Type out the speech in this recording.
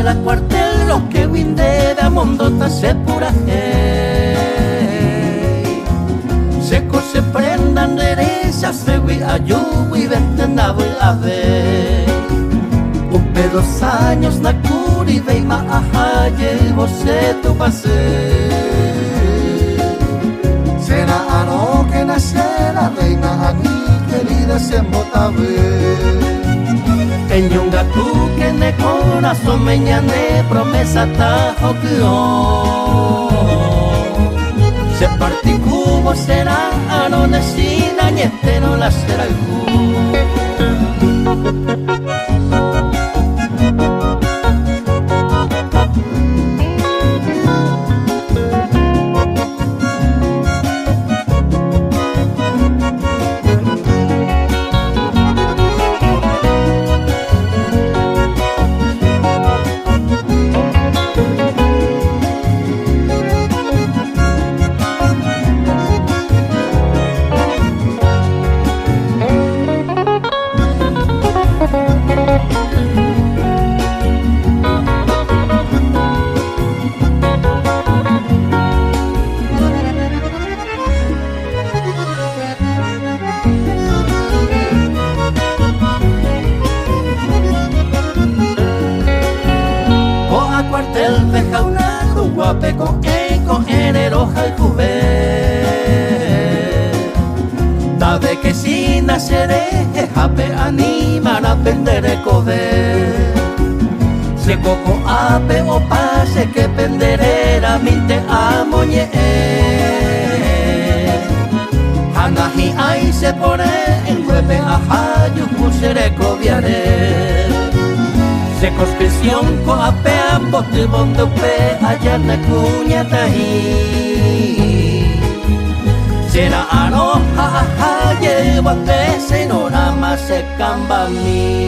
la cuartel lo que winde de amondo ta se pura seco se prendan derecha se wi ayu y venten a ver upe 2 años na curi veima ahaye você tu pase será ano que nacerá reina a mi querida se motabe en un gato que ne corazón me ñane promesa ta hokyo se partí cubo será ano nesina ñete no la será el cuartel deja una guape con eco en el hoja y cubé dave que si naceré jape animar a vender cover se coco ape o pase que penderera minte amoñe hanahi ay se pone en huepe ajayu pusere coviaré se conspiración ko apea bote bonde upe allá na cuña tahi será anoja aja lleva se no nada más se camba mi